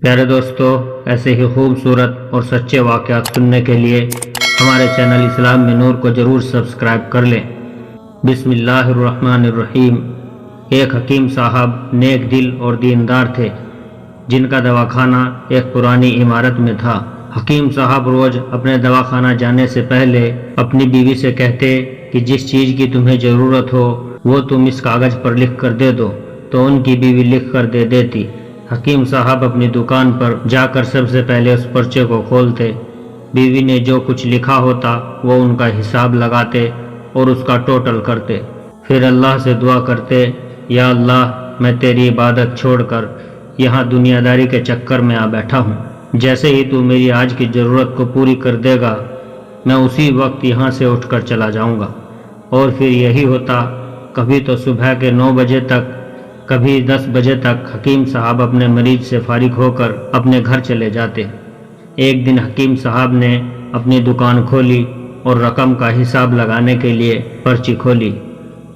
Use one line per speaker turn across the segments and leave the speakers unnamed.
پیارے دوستو، ایسے ہی خوبصورت اور سچے واقعات سننے کے لیے ہمارے چینل اسلام میں نور کو ضرور سبسکرائب کر لیں۔ بسم اللہ الرحمن الرحیم۔ ایک حکیم صاحب نیک دل اور دیندار تھے، جن کا دواخانہ ایک پرانی عمارت میں تھا۔ حکیم صاحب روز اپنے دواخانہ جانے سے پہلے اپنی بیوی سے کہتے کہ جس چیز کی تمہیں ضرورت ہو وہ تم اس کاغذ پر لکھ کر دے دو، تو ان کی بیوی لکھ کر دے دیتی۔ حکیم صاحب اپنی دکان پر جا کر سب سے پہلے اس پرچے کو کھولتے، بیوی نے جو کچھ لکھا ہوتا وہ ان کا حساب لگاتے اور اس کا ٹوٹل کرتے، پھر اللہ سے دعا کرتے، یا اللہ، میں تیری عبادت چھوڑ کر یہاں دنیا داری کے چکر میں آ بیٹھا ہوں، جیسے ہی تو میری آج کی ضرورت کو پوری کر دے گا میں اسی وقت یہاں سے اٹھ کر چلا جاؤں گا۔ اور پھر یہی ہوتا، کبھی تو صبح کے 9 بجے تک، کبھی 10 بجے تک حکیم صاحب اپنے مریض سے فارغ ہو کر اپنے گھر چلے جاتے۔ ایک دن حکیم صاحب نے اپنی دکان کھولی اور رقم کا حساب لگانے کے لیے پرچی کھولی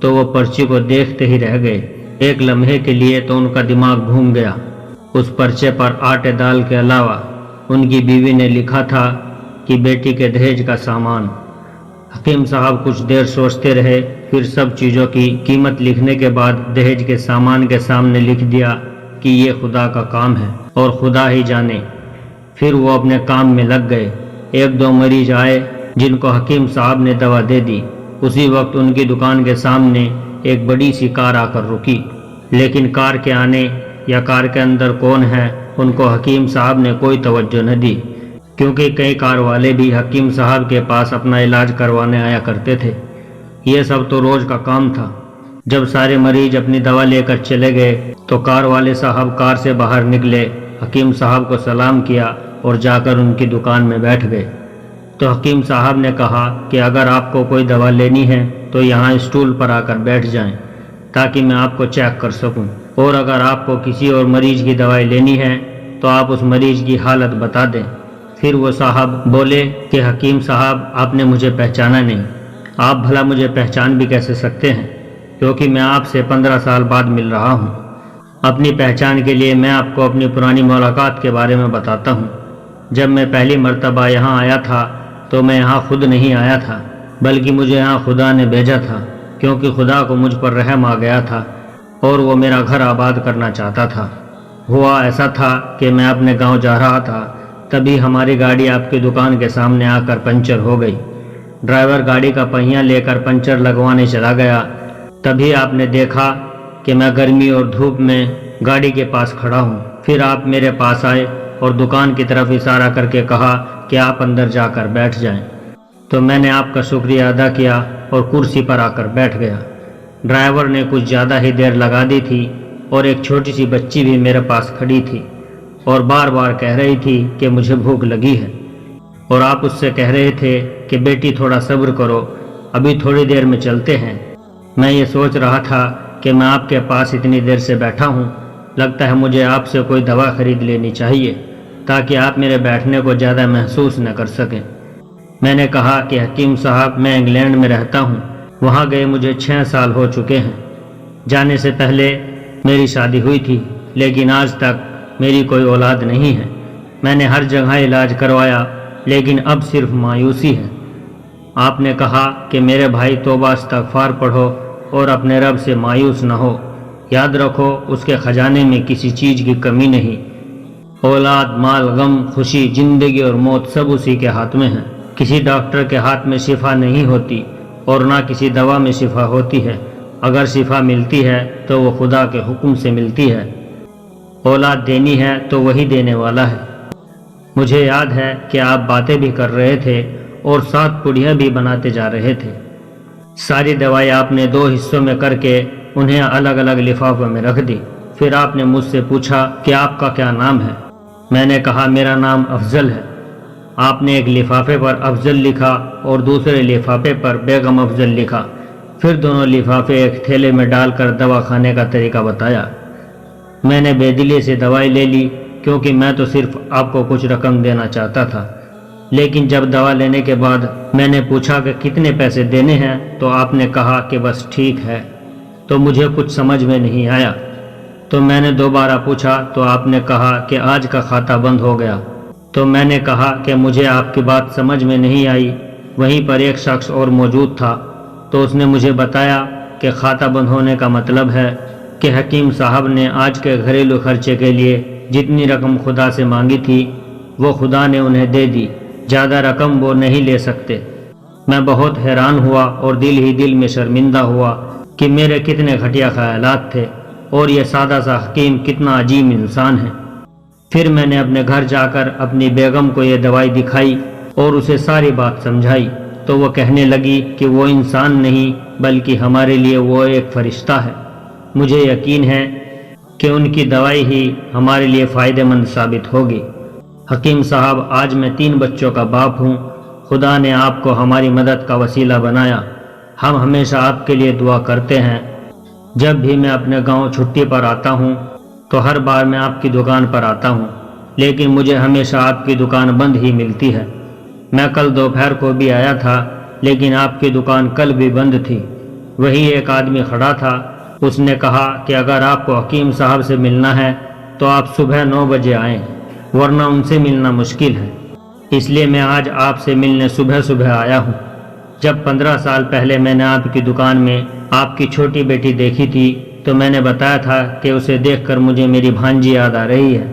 تو وہ پرچی کو دیکھتے ہی رہ گئے۔ ایک لمحے کے لیے تو ان کا دماغ گھوم گیا۔ اس پرچے پر آٹے دال کے علاوہ ان کی بیوی نے لکھا تھا کہ بیٹی کے دہیج کا سامان۔ حکیم صاحب کچھ دیر سوچتے رہے، پھر سب چیزوں کی قیمت لکھنے کے بعد دہیج کے سامان کے سامنے لکھ دیا کہ یہ خدا کا کام ہے اور خدا ہی جانے۔ پھر وہ اپنے کام میں لگ گئے۔ 1-2 مریض آئے جن کو حکیم صاحب نے دوا دے دی۔ اسی وقت ان کی دکان کے سامنے ایک بڑی سی کار آ کر رکی، لیکن کار کے آنے یا کار کے اندر کون ہے ان کو حکیم صاحب نے کوئی توجہ نہ دی، کیونکہ کئی کار والے بھی حکیم صاحب کے پاس اپنا علاج کروانے آیا کرتے تھے۔ یہ سب تو روز کا کام تھا۔ جب سارے مریض اپنی دوا لے کر چلے گئے تو کار والے صاحب کار سے باہر نکلے، حکیم صاحب کو سلام کیا اور جا کر ان کی دکان میں بیٹھ گئے۔ تو حکیم صاحب نے کہا کہ اگر آپ کو کوئی دوا لینی ہے تو یہاں اسٹول پر آ کر بیٹھ جائیں تاکہ میں آپ کو چیک کر سکوں، اور اگر آپ کو کسی اور مریض کی دوائی لینی ہے تو آپ اس مریض کی حالت بتا دیں۔ پھر وہ صاحب بولے کہ حکیم صاحب، آپ نے مجھے پہچانا نہیں۔ آپ بھلا مجھے پہچان بھی کیسے سکتے ہیں، کیونکہ میں آپ سے 15 سال بعد مل رہا ہوں۔ اپنی پہچان کے لیے میں آپ کو اپنی پرانی ملاقات کے بارے میں بتاتا ہوں۔ جب میں پہلی مرتبہ یہاں آیا تھا تو میں یہاں خود نہیں آیا تھا، بلکہ مجھے یہاں خدا نے بھیجا تھا، کیونکہ خدا کو مجھ پر رحم آ گیا تھا اور وہ میرا گھر آباد کرنا چاہتا تھا۔ ہوا ایسا تھا کہ میں اپنے گاؤں جا رہا تھا، تبھی ہماری گاڑی آپ کی دکان کے سامنے آ کر پنچر ہو گئی۔ ڈرائیور گاڑی کا پہیہ لے کر پنچر لگوانے چلا گیا، تبھی آپ نے دیکھا کہ میں گرمی اور دھوپ میں گاڑی کے پاس کھڑا ہوں۔ پھر آپ میرے پاس آئے اور دکان کی طرف اشارہ کر کے کہا کہ آپ اندر جا کر بیٹھ جائیں، تو میں نے آپ کا شکریہ ادا کیا اور کرسی پر آ کر بیٹھ گیا۔ ڈرائیور نے کچھ زیادہ ہی دیر لگا دی تھی اور ایک چھوٹی سی بچی بھی میرے پاس کھڑی تھی اور بار بار کہہ رہی تھی کہ مجھے بھوک لگی ہے، اور آپ اس سے کہہ رہے تھے کہ بیٹی تھوڑا صبر کرو، ابھی تھوڑی دیر میں چلتے ہیں۔ میں یہ سوچ رہا تھا کہ میں آپ کے پاس اتنی دیر سے بیٹھا ہوں، لگتا ہے مجھے آپ سے کوئی دوا خرید لینی چاہیے تاکہ آپ میرے بیٹھنے کو زیادہ محسوس نہ کر سکیں۔ میں نے کہا کہ حکیم صاحب، میں انگلینڈ میں رہتا ہوں، وہاں گئے مجھے 6 سال ہو چکے ہیں۔ جانے سے پہلے میری شادی ہوئی تھی، لیکن آج تک میری کوئی اولاد نہیں ہے۔ میں نے ہر جگہ علاج کروایا، لیکن اب صرف مایوسی ہے۔ آپ نے کہا کہ میرے بھائی توبہ استغفار پڑھو اور اپنے رب سے مایوس نہ ہو، یاد رکھو اس کے خزانے میں کسی چیز کی کمی نہیں۔ اولاد، مال، غم، خوشی، زندگی اور موت سب اسی کے ہاتھ میں ہیں۔ کسی ڈاکٹر کے ہاتھ میں شفا نہیں ہوتی اور نہ کسی دوا میں شفا ہوتی ہے۔ اگر شفا ملتی ہے تو وہ خدا کے حکم سے ملتی ہے۔ اولاد دینی ہے تو وہی دینے والا ہے۔ مجھے یاد ہے کہ آپ باتیں بھی کر رہے تھے اور 7 پڑیاں بھی بناتے جا رہے تھے۔ ساری دوائی آپ نے 2 حصوں میں کر کے انہیں الگ الگ لفافوں میں رکھ دی۔ پھر آپ نے مجھ سے پوچھا کہ آپ کا کیا نام ہے؟ میں نے کہا میرا نام افضل ہے۔ آپ نے ایک لفافے پر افضل لکھا اور دوسرے لفافے پر بیگم افضل لکھا، پھر دونوں لفافے ایک تھیلے میں ڈال کر دوا کھانے کا طریقہ بتایا۔ میں نے بے دلی سے دوائی لے لی، کیونکہ میں تو صرف آپ کو کچھ رقم دینا چاہتا تھا، لیکن جب دوا لینے کے بعد میں نے پوچھا کہ کتنے پیسے دینے ہیں تو آپ نے کہا کہ بس ٹھیک ہے، تو مجھے کچھ سمجھ میں نہیں آیا۔ تو میں نے دوبارہ پوچھا تو آپ نے کہا کہ آج کا کھاتا بند ہو گیا۔ تو میں نے کہا کہ مجھے آپ کی بات سمجھ میں نہیں آئی۔ وہیں پر ایک شخص اور موجود تھا، تو اس نے مجھے بتایا کہ کھاتا بند ہونے کا مطلب ہے کہ حکیم صاحب نے آج کے گھریلو خرچے کے لیے جتنی رقم خدا سے مانگی تھی وہ خدا نے انہیں دے دی، زیادہ رقم وہ نہیں لے سکتے۔ میں بہت حیران ہوا اور دل ہی دل میں شرمندہ ہوا کہ میرے کتنے گھٹیا خیالات تھے اور یہ سادہ سا حکیم کتنا عجیب انسان ہے۔ پھر میں نے اپنے گھر جا کر اپنی بیگم کو یہ دوائی دکھائی اور اسے ساری بات سمجھائی، تو وہ کہنے لگی کہ وہ انسان نہیں بلکہ ہمارے لیے وہ ایک فرشتہ ہے۔ مجھے یقین ہے کہ ان کی دوائی ہی ہمارے لیے فائدہ مند ثابت ہوگی۔ حکیم صاحب، آج میں 3 بچوں کا باپ ہوں۔ خدا نے آپ کو ہماری مدد کا وسیلہ بنایا۔ ہم ہمیشہ آپ کے لیے دعا کرتے ہیں۔ جب بھی میں اپنے گاؤں چھٹی پر آتا ہوں تو ہر بار میں آپ کی دکان پر آتا ہوں، لیکن مجھے ہمیشہ آپ کی دکان بند ہی ملتی ہے۔ میں کل دوپہر کو بھی آیا تھا لیکن آپ کی دکان کل بھی بند تھی۔ وہی ایک آدمی کھڑا تھا، اس نے کہا کہ اگر آپ کو حکیم صاحب سے ملنا ہے تو آپ صبح 9 بجے آئیں، ورنہ ان سے ملنا مشکل ہے۔ اس لیے میں آج آپ سے ملنے صبح آیا ہوں۔ جب 15 سال پہلے میں نے آپ کی دکان میں آپ کی چھوٹی بیٹی دیکھی تھی تو میں نے بتایا تھا کہ اسے دیکھ کر مجھے میری بھانجی یاد آ رہی ہے۔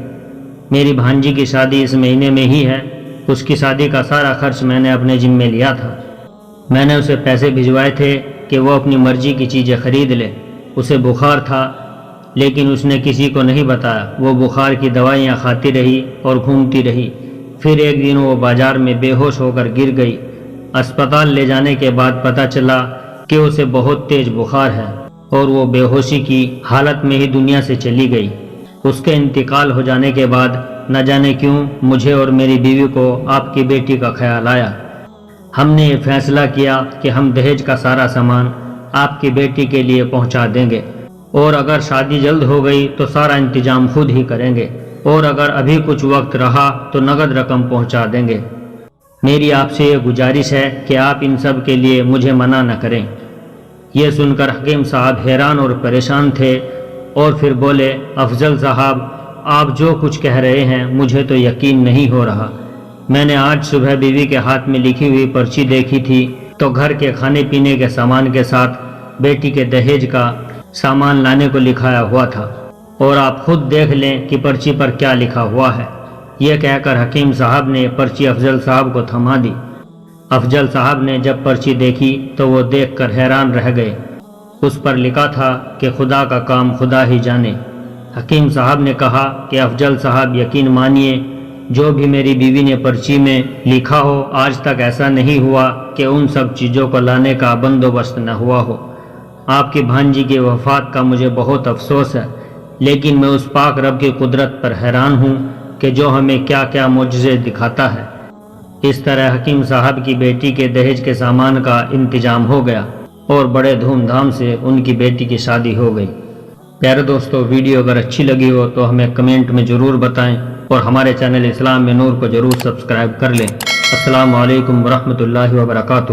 میری بھانجی کی شادی اس مہینے میں ہی ہے۔ اس کی شادی کا سارا خرچ میں نے اپنے ذمے لیا تھا۔ میں نے اسے پیسے بھجوائے تھے کہ وہ اپنی مرضی کی چیزیں خرید لے۔ اسے بخار تھا لیکن اس نے کسی کو نہیں بتایا۔ وہ بخار کی دوائیاں کھاتی رہی اور گھومتی رہی۔ پھر ایک دن وہ بازار میں بے ہوش ہو کر گر گئی۔ اسپتال لے جانے کے بعد پتہ چلا کہ اسے بہت تیز بخار ہے اور وہ بے ہوشی کی حالت میں ہی دنیا سے چلی گئی۔ اس کے انتقال ہو جانے کے بعد نہ جانے کیوں مجھے اور میری بیوی کو آپ کی بیٹی کا خیال آیا۔ ہم نے یہ فیصلہ کیا کہ ہم دہیج کا سارا سامان آپ کی بیٹی کے لیے پہنچا دیں گے، اور اگر شادی جلد ہو گئی تو سارا انتظام خود ہی کریں گے، اور اگر ابھی کچھ وقت رہا تو نقد رقم پہنچا دیں گے۔ میری آپ سے یہ گزارش ہے کہ آپ ان سب کے لیے مجھے منع نہ کریں۔ یہ سن کر حکیم صاحب حیران اور پریشان تھے اور پھر بولے، افضل صاحب، آپ جو کچھ کہہ رہے ہیں مجھے تو یقین نہیں ہو رہا۔ میں نے آج صبح بیوی کے ہاتھ میں لکھی ہوئی پرچی دیکھی تھی تو گھر کے کھانے پینے کے سامان کے ساتھ بیٹی کے دہیج کا سامان لانے کو لکھایا ہوا تھا، اور آپ خود دیکھ لیں کہ پرچی پر کیا لکھا ہوا ہے۔ یہ کہہ کر حکیم صاحب نے پرچی افضل صاحب کو تھما دی۔ افضل صاحب نے جب پرچی دیکھی تو وہ دیکھ کر حیران رہ گئے۔ اس پر لکھا تھا کہ خدا کا کام خدا ہی جانے۔ حکیم صاحب نے کہا کہ افضل صاحب، یقین مانیے جو بھی میری بیوی نے پرچی میں لکھا ہو، آج تک ایسا نہیں ہوا کہ ان سب چیزوں کو لانے کا بندوبست نہ ہوا ہو۔ آپ کی بھانجی کی وفات کا مجھے بہت افسوس ہے، لیکن میں اس پاک رب کی قدرت پر حیران ہوں کہ جو ہمیں کیا کیا معجزے دکھاتا ہے۔ اس طرح حکیم صاحب کی بیٹی کے دہیج کے سامان کا انتظام ہو گیا اور بڑے دھوم دھام سے ان کی بیٹی کی شادی ہو گئی۔ پیارے دوستو، ویڈیو اگر اچھی لگی ہو تو ہمیں کمنٹ میں ضرور بتائیں اور ہمارے چینل اسلام میں نور کو ضرور سبسکرائب کر لیں۔ السلام علیکم ورحمۃ اللہ وبرکاتہ۔